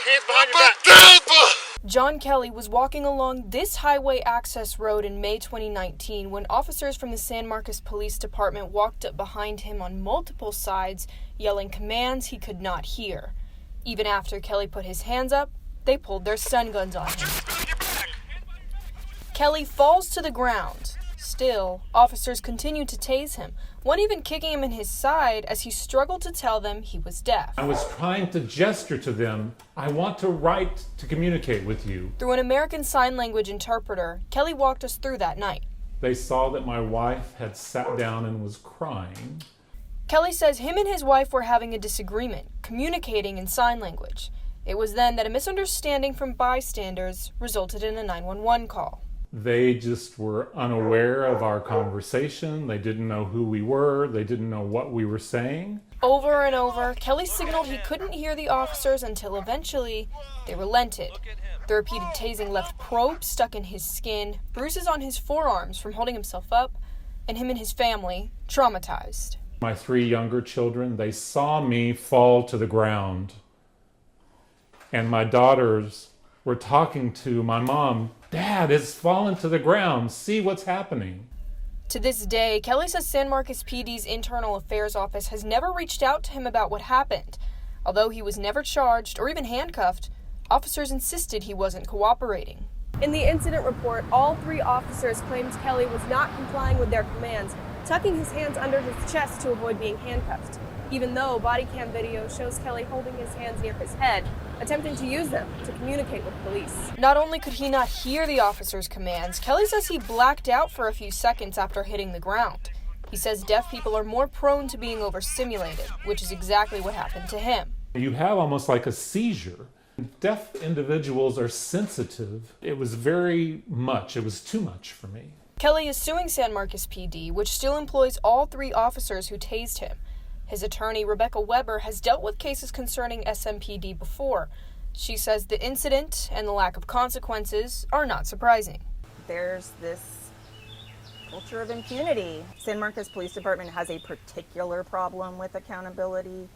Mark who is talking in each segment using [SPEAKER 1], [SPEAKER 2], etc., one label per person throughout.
[SPEAKER 1] hands behind your back.
[SPEAKER 2] John Kelly was walking along this highway access road in May 2019 when officers from the San Marcos Police Department walked up behind him on multiple sides, yelling commands he could not hear. Even after Kelly put his hands up, they pulled their stun guns on him. Kelly falls to the ground. Still, officers continued to tase him, one even kicking him in his side as he struggled to tell them he was deaf.
[SPEAKER 3] I was trying to gesture to them, I want to write to communicate with you.
[SPEAKER 2] Through an American Sign Language interpreter, Kelly walked us through that night.
[SPEAKER 3] They saw that my wife had sat down and was crying.
[SPEAKER 2] Kelly says him and his wife were having a disagreement, communicating in sign language. It was then that a misunderstanding from bystanders resulted in a 911 call.
[SPEAKER 3] They just were unaware of our conversation. They didn't know who we were. They didn't know what we were saying.
[SPEAKER 2] Over and over, Kelly signaled he couldn't hear the officers until eventually they relented. The repeated tasing left probes stuck in his skin, bruises on his forearms from holding himself up, and him and his family traumatized.
[SPEAKER 3] My 3 younger children, they saw me fall to the ground. And my daughters were talking to my mom, Dad has fallen to the ground. See what's happening.
[SPEAKER 2] To this day, Kelly says San Marcos PD's Internal Affairs Office has never reached out to him about what happened. Although he was never charged or even handcuffed, officers insisted he wasn't cooperating.
[SPEAKER 4] In the incident report, all 3 officers claimed Kelly was not complying with their commands, tucking his hands under his chest to avoid being handcuffed, even though body cam video shows Kelly holding his hands near his head, attempting to use them to communicate with police.
[SPEAKER 2] Not only could he not hear the officers' commands, Kelly says he blacked out for a few seconds after hitting the ground. He says deaf people are more prone to being overstimulated, which is exactly what happened to him.
[SPEAKER 3] You have almost like a seizure. Deaf individuals are sensitive. It was it was too much for me.
[SPEAKER 2] Kelly is suing San Marcos PD, which still employs all 3 officers who tased him. His attorney, Rebecca Weber, has dealt with cases concerning SMPD before. She says the incident and the lack of consequences are not surprising.
[SPEAKER 5] There's this culture of impunity. San Marcos Police Department has a particular problem with accountability.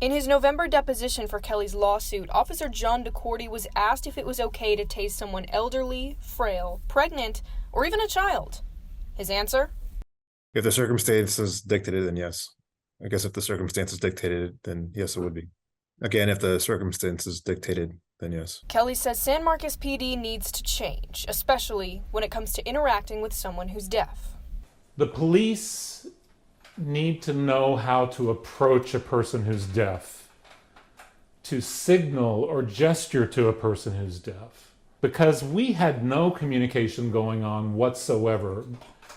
[SPEAKER 2] In his November deposition for Kelly's lawsuit, Officer John DeCordy was asked if it was okay to tase someone elderly, frail, pregnant, or even a child. His answer?
[SPEAKER 6] If the circumstances dictated, then yes. I guess if the circumstances dictated, then yes, it would be. Again, if the circumstances dictated, then yes.
[SPEAKER 2] Kelly says San Marcos PD needs to change, especially when it comes to interacting with someone who's deaf.
[SPEAKER 3] The police need to know how to approach a person who's deaf, to signal or gesture to a person who's deaf. Because we had no communication going on whatsoever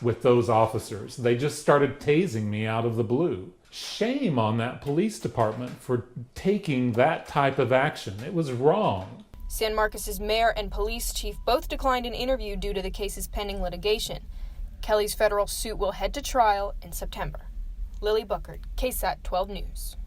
[SPEAKER 3] with those officers. They just started tasing me out of the blue. Shame on that police department for taking that type of action. It was wrong.
[SPEAKER 2] San Marcos's mayor and police chief both declined an interview due to the case's pending litigation. Kelly's federal suit will head to trial in September. Lily Buckert, KSAT 12 News.